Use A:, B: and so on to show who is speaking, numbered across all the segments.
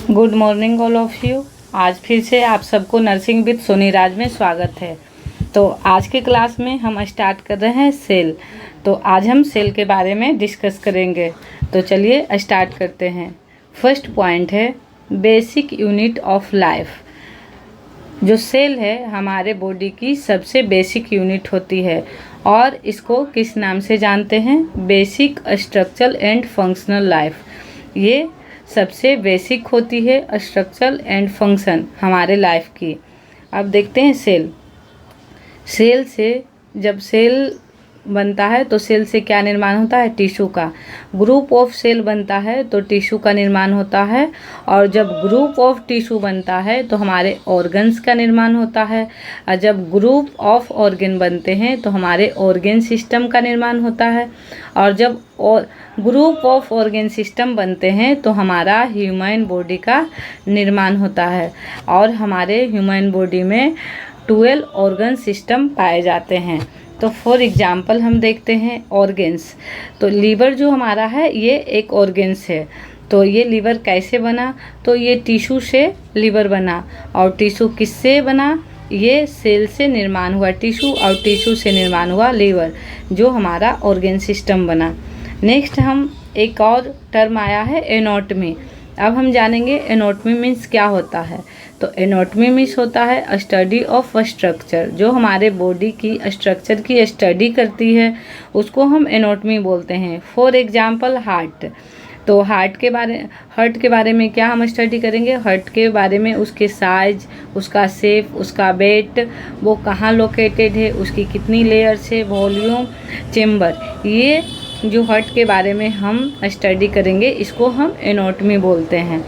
A: Good morning all of you. आज फिर से आप सबको नर्सिंग विद सोनी राज में स्वागत है। तो आज के क्लास में हम स्टार्ट कर रहे हैं सेल। तो आज हम सेल के बारे में डिस्कस करेंगे। तो चलिए स्टार्ट करते हैं। फर्स्ट पॉइंट है बेसिक यूनिट ऑफ लाइफ। जो सेल है हमारे बॉडी की सबसे बेसिक यूनिट होती है और इसको किस नाम से जानते हैं? Basic structural and functional life. ये सबसे बेसिक होती है स्ट्रक्चरल एंड फंक्शन हमारे लाइफ की। अब देखते हैं सेल। सेल से जब सेल बनता है तो सेल से क्या निर्माण होता है? टिश्यू का। ग्रुप ऑफ सेल बनता है तो टिश्यू का निर्माण होता है, और जब ग्रुप ऑफ टिश्यू बनता है तो हमारे ऑर्गन्स का निर्माण होता है, और जब ग्रुप ऑफ ऑर्गन बनते हैं तो हमारे ऑर्गन सिस्टम का निर्माण होता है, और जब ग्रुप ऑफ ऑर्गन सिस्टम बनते हैं तो हमारा ह्यूमन बॉडी का निर्माण होता है। और हमारे ह्यूमन बॉडी में 12 ऑर्गन सिस्टम पाए जाते हैं। तो फॉर एग्जांपल हम देखते हैं ऑर्गन्स। तो लीवर जो हमारा है ये एक ऑर्गन्स है। तो ये लीवर कैसे बना? तो ये टिश्यू से लीवर बना, और टिश्यू किससे बना? ये सेल से निर्माण हुआ टिश्यू, और टिश्यू से निर्माण हुआ लीवर, जो हमारा ऑर्गन सिस्टम बना। नेक्स्ट हम एक और टर्म आया है एनाटॉमी। अब हम जानेंगे एनाटॉमी मीन्स क्या होता है। तो एनाटॉमी मीन्स होता है स्टडी ऑफ स्ट्रक्चर। जो हमारे बॉडी की स्ट्रक्चर की स्टडी करती है उसको हम एनाटॉमी बोलते हैं। For example heart. तो हार्ट के बारे में क्या हम स्टडी करेंगे? हार्ट के बारे में उसके साइज, उसका शेप, उसका वेट, वो कहाँ लोकेटेड है, उसकी कितनी लेयर्स है, वॉल्यूम, चेम्बर, ये जो हार्ट के बारे में हम स्टडी करेंगे इसको हम एनाटॉमी बोलते हैं।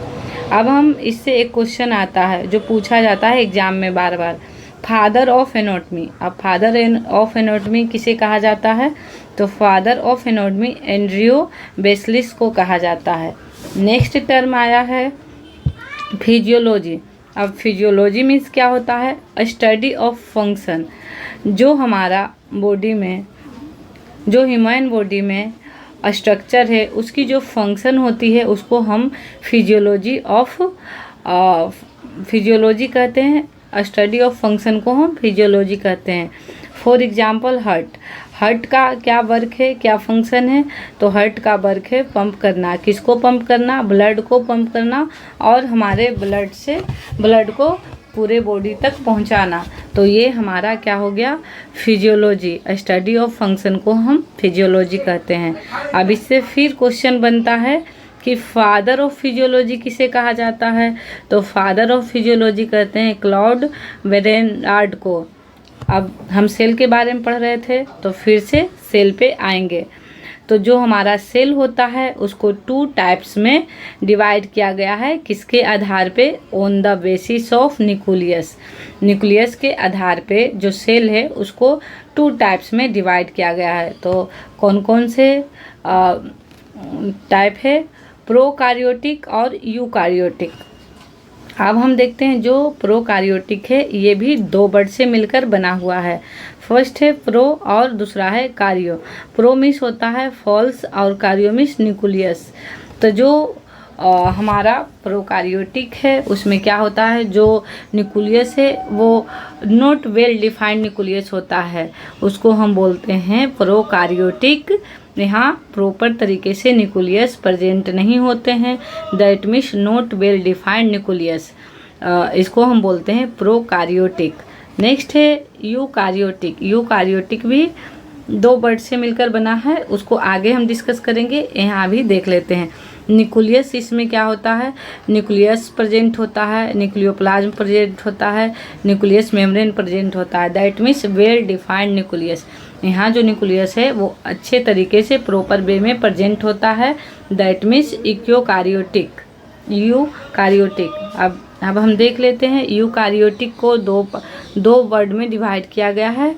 A: अब हम इससे एक क्वेश्चन आता है जो पूछा जाता है एग्जाम में बार बार, फादर ऑफ एनाटॉमी। अब फादर ऑफ एनाटॉमी किसे कहा जाता है? तो फादर ऑफ एनाटॉमी एंड्रियो बेसिलिस को कहा जाता है। नेक्स्ट टर्म आया है फिजियोलॉजी। अब फिजियोलॉजी मीन्स क्या होता है? Study of function. जो हमारा बॉडी में, जो ह्यूमन बॉडी में स्ट्रक्चर है उसकी जो फंक्शन होती है उसको हम फिजियोलॉजी कहते हैं। स्टडी ऑफ फंक्शन को हम फिजियोलॉजी कहते हैं। फॉर एग्जांपल हार्ट का क्या वर्क है, क्या फंक्शन है? तो हार्ट का वर्क है पंप करना। किसको पंप करना? ब्लड को पंप करना, और हमारे ब्लड को पूरे बॉडी तक पहुंचाना। तो ये हमारा क्या हो गया? फिजियोलॉजी। स्टडी ऑफ फंक्शन को हम फिजियोलॉजी कहते हैं। अब इससे फिर क्वेश्चन बनता है कि फादर ऑफ फिजियोलॉजी किसे कहा जाता है? तो फादर ऑफ फिजियोलॉजी कहते हैं क्लॉड बेरेनार्ड को। अब हम सेल के बारे में पढ़ रहे थे तो फिर से सेल पे आएंगे। तो जो हमारा सेल होता है उसको 2 टाइप्स में डिवाइड किया गया है। किसके आधार पे? On the basis of nucleus. Nucleus के आधार पे जो सेल है उसको 2 टाइप्स में डिवाइड किया गया है। तो कौन कौन से टाइप है? प्रोकार्योटिक और यूकार्योटिक। अब हम देखते हैं जो प्रोकार्योटिक है ये भी 2 वर्ड से मिलकर बना हुआ है। फर्स्ट है प्रो और दूसरा है कार्यो। प्रो मीन्स होता है फॉल्स और कार्यो मीन्स न्यूक्लियस। तो जो हमारा प्रोकार्योटिक है उसमें क्या होता है? जो न्यूक्लियस है वो नॉट वेल डिफाइंड न्यूक्लियस होता है, उसको हम बोलते हैं प्रोकार्योटिक। यहाँ प्रॉपर तरीके से न्यूक्लियस प्रेजेंट नहीं होते हैं, that means not well defined nucleus, इसको हम बोलते हैं प्रोकार्योटिक। नेक्स्ट है यूकार्योटिक। यूकार्योटिक भी 2 वर्ड से मिलकर बना है, उसको आगे हम डिस्कस करेंगे, यहाँ भी देख लेते हैं। न्यूक्लियस इसमें क्या होता है? न्यूक्लियस प्रेजेंट होता है, न्यूक्लियोप्लाज्म प्रेजेंट होता है, न्यूक्लियस मेम्ब्रेन प्रेजेंट होता है, that means well defined nucleus. यहाँ जो न्यूक्लियस है वो अच्छे तरीके से प्रॉपर वे में प्रेजेंट होता है, दैट मीन्स यूकार्योटिक। अब हम देख लेते हैं यूकार्योटिक को 2 वर्ड में डिवाइड किया गया है।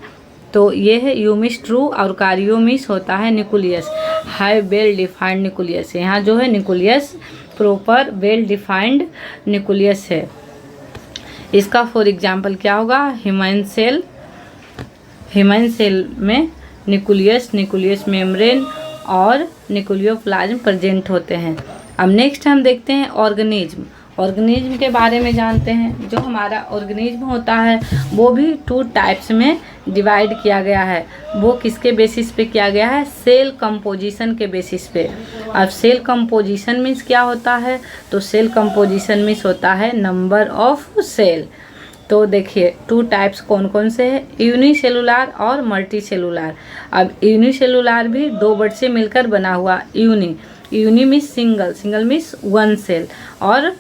A: तो ये है यू मीन्स ट्रू और कार्यो मीन्स होता है nucleus, high well defined nucleus. यहाँ जो है nucleus proper well defined nucleus है। इसका फॉर एग्जांपल क्या होगा? ह्यूमन सेल में न्यूक्लियस मेम्ब्रेन और न्यूक्लियोप्लाज्म प्रेजेंट होते हैं। अब नेक्स्ट हम देखते हैं ऑर्गेनिज्म। ऑर्गेनिज्म के बारे में जानते हैं। जो हमारा ऑर्गेनिज्म होता है वो भी 2 टाइप्स में डिवाइड किया गया है। वो किसके बेसिस पे किया गया है? सेल कंपोजिशन के बेसिस पे। अब सेल कंपोजिशन मीन्स क्या होता है? तो सेल कंपोजिशन मीन्स होता है नंबर ऑफ सेल। तो देखिए 2 टाइप्स कौन कौन से हैं? यूनिसेलुलर और मल्टी सेलुलर। अब यूनिसेलुलर भी 2 वर्ड से मिलकर बना हुआ। Uni means single, single means 1 cell, और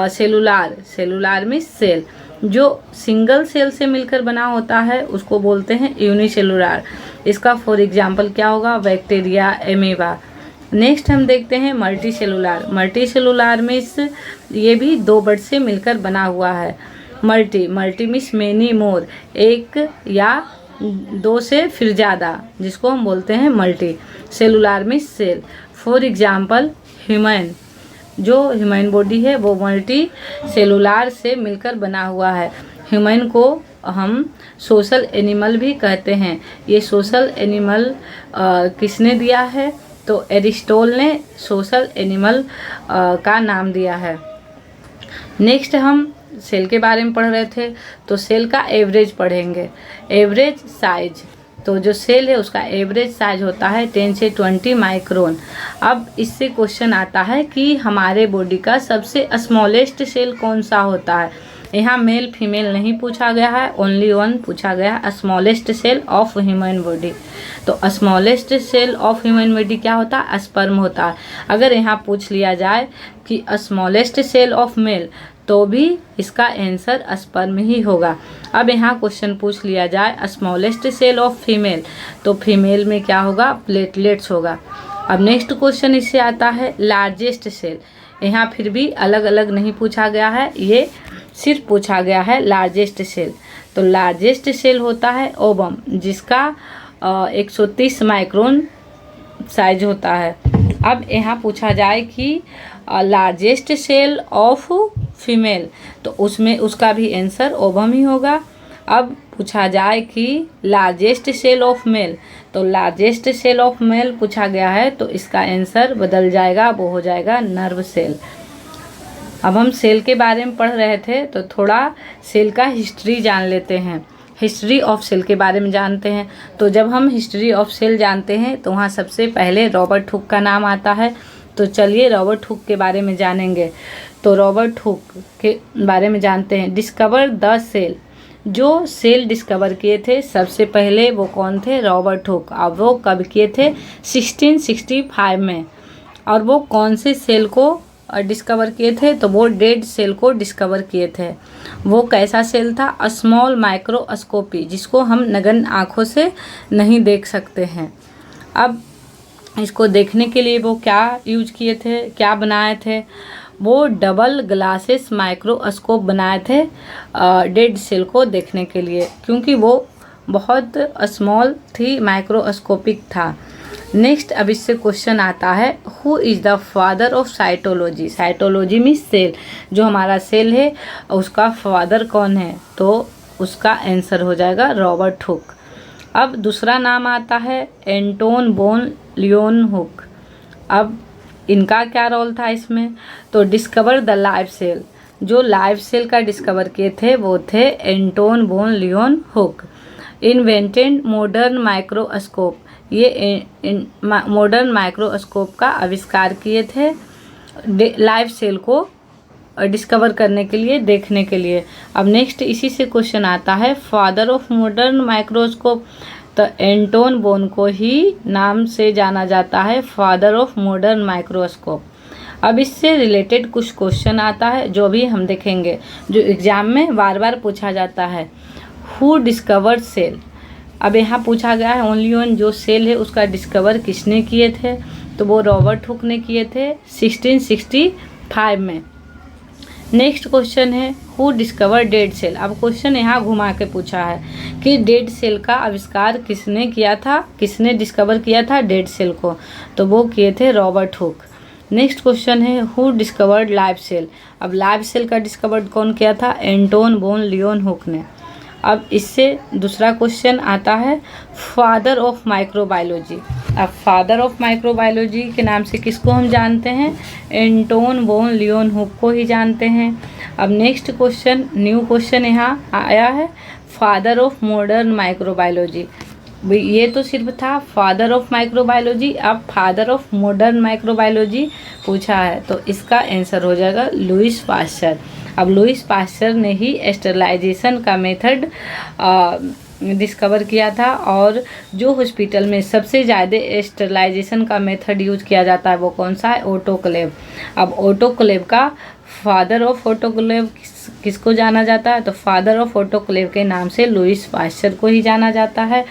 A: सेलुलर मीन्स सेल। जो सिंगल सेल से मिलकर बना होता है उसको बोलते हैं यूनिसेलुलर। इसका फॉर एग्जांपल क्या होगा? Bacteria, amoeba. नेक्स्ट हम देखते हैं multi cellular. Multi cellular means ये भी 2 वर्ड से मिलकर बना हुआ है। मल्टी मीन्स मेनी मोर, एक या 2 से फिर ज़्यादा, जिसको हम बोलते हैं multi. Cellular means cell. For example human, जो ह्यूमन बॉडी है वो मल्टी सेलुलर से मिलकर बना हुआ है। ह्यूमन को हम सोशल एनिमल भी कहते हैं। ये सोशल एनिमल किसने दिया है? तो एरिस्टोटल ने सोशल एनिमल का नाम दिया है। नेक्स्ट हम सेल के बारे में पढ़ रहे थे, तो सेल का एवरेज पढ़ेंगे। एवरेज साइज, तो जो सेल है उसका एवरेज साइज होता है 10 से 20 माइक्रोन। अब इससे क्वेश्चन आता है कि हमारे बॉडी का सबसे स्मॉलेस्ट सेल कौन सा होता है। यहाँ मेल फीमेल नहीं पूछा गया है, ओनली 1 पूछा गया है, smallest cell of human body. तो smallest cell of human body क्या होता है? स्पर्म होता है। अगर यहाँ पूछ लिया जाए कि स्मॉलेस्ट सेल ऑफ मेल, तो भी इसका आंसर स्पर्म ही होगा। अब यहाँ क्वेश्चन पूछ लिया जाए स्मॉलेस्ट सेल ऑफ फीमेल, तो फीमेल में क्या होगा? प्लेटलेट्स होगा। अब नेक्स्ट क्वेश्चन इससे आता है लार्जेस्ट सेल। यहाँ फिर भी अलग अलग नहीं पूछा गया है, ये सिर्फ पूछा गया है लार्जेस्ट सेल। तो लार्जेस्ट सेल होता है ओवम, जिसका 130 माइक्रोन साइज होता है। अब यहाँ पूछा जाए कि लार्जेस्ट सेल ऑफ फीमेल, तो उसमें उसका भी आंसर ओवम ही होगा। अब पूछा जाए कि लार्जेस्ट सेल ऑफ मेल, तो लार्जेस्ट सेल ऑफ मेल पूछा गया है, तो इसका आंसर बदल जाएगा, वो हो जाएगा नर्व सेल। अब हम सेल के बारे में पढ़ रहे थे, तो थोड़ा सेल का हिस्ट्री जान लेते हैं। हिस्ट्री ऑफ सेल के बारे में जानते हैं। तो जब हम हिस्ट्री ऑफ सेल जानते हैं तो वहाँ सबसे पहले रॉबर्ट हुक का नाम आता है। तो चलिए रॉबर्ट हुक के बारे में जानेंगे। तो रॉबर्ट हुक के बारे में जानते हैं। डिस्कवर द सेल, जो सेल डिस्कवर किए थे सबसे पहले वो कौन थे? Robert Hooke. अब वो कब किए थे? 1665 में। और वो कौन से सेल को डिस्कवर किए थे? तो वो डेड सेल को डिस्कवर किए थे। वो कैसा सेल था? स्मॉल माइक्रोस्कोपी, जिसको हम नग्न आँखों से नहीं देख सकते हैं। अब इसको देखने के लिए वो क्या यूज किए थे, क्या बनाए थे? वो डबल ग्लासेस माइक्रोस्कोप बनाए थे डेड सेल को देखने के लिए, क्योंकि वो बहुत स्मॉल थी, माइक्रोस्कोपिक था। नेक्स्ट अब इससे क्वेश्चन आता है, who is the father of cytology. Cytology means cell, जो हमारा सेल है उसका फादर कौन है? तो उसका आंसर हो जाएगा रॉबर्ट हुक। अब दूसरा नाम आता है एंटोन बोन लियोन हुक। अब इनका क्या रोल था इसमें? तो डिस्कवर द लाइव सेल, जो लाइव सेल का डिस्कवर किए थे वो थे Anton van Leeuwenhoek. Invented modern microscope, ये मॉडर्न माइक्रोस्कोप का आविष्कार किए थे लाइव सेल को डिस्कवर करने के लिए, देखने के लिए। अब नेक्स्ट इसी से क्वेश्चन आता है फादर ऑफ मॉडर्न माइक्रोस्कोप। तो एंटोन बोन को ही नाम से जाना जाता है फादर ऑफ मॉडर्न माइक्रोस्कोप। अब इससे रिलेटेड कुछ क्वेश्चन आता है जो भी हम देखेंगे, जो एग्जाम में बार बार पूछा जाता है। Who discovered cell. अब यहाँ पूछा गया है ओनली वन, जो सेल है उसका डिस्कवर किसने किए थे? तो वो रॉबर्ट हुक ने किए थे 1665 में। नेक्स्ट क्वेश्चन है हु डिस्कवर डेड सेल। अब क्वेश्चन यहाँ घुमा के पूछा है कि डेड सेल का आविष्कार किसने किया था, किसने डिस्कवर किया था डेड सेल को? तो वो किए थे रॉबर्ट हुक। नेक्स्ट क्वेश्चन है हु डिस्कवर्ड लाइव सेल। अब लाइव सेल का डिस्कवर्ड कौन किया था? एंटोन बोन लियोन हुक ने। अब इससे दूसरा क्वेश्चन आता है फादर ऑफ माइक्रोबायोलॉजी। अब फादर ऑफ माइक्रोबायोलॉजी के नाम से किसको हम जानते हैं? एंटोन वॉन लियोनहुक को ही जानते हैं। अब नेक्स्ट क्वेश्चन, न्यू क्वेश्चन यहाँ आया है, फादर ऑफ मॉडर्न माइक्रोबायोलॉजी। ये तो सिर्फ था फादर ऑफ माइक्रोबायोलॉजी, अब फादर ऑफ मॉडर्न माइक्रोबायोलॉजी पूछा है, तो इसका आंसर हो जाएगा लुईस पास्चर। अब लुईस पास्चर ने ही स्टरलाइजेशन का मेथड डिस्कवर किया था, और जो हॉस्पिटल में सबसे ज़्यादा स्टरलाइजेशन का मेथड यूज किया जाता है वो कौन सा है? ऑटोक्लेव। अब ऑटोक्लेव का फादर ऑफ ऑटोक्लेव किसको जाना जाता है? तो फादर ऑफ ऑटोक्लेव के नाम से लुईस पास्चर को ही जाना जाता है।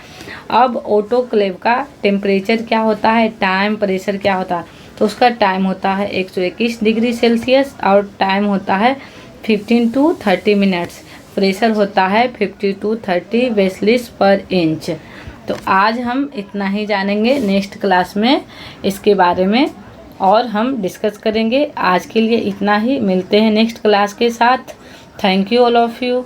A: अब ऑटोक्लेव का टेम्परेचर क्या होता है, टाइम प्रेशर क्या होता है? तो उसका टाइम होता है 121 डिग्री सेल्सियस और टाइम होता है 15 to 30 मिनट्स। प्रेशर होता है 50 to 30 वेसलिस पर इंच। तो आज हम इतना ही जानेंगे, नेक्स्ट क्लास में इसके बारे में और हम डिस्कस करेंगे। आज के लिए इतना ही, मिलते हैं नेक्स्ट क्लास के साथ। Thank you all of you.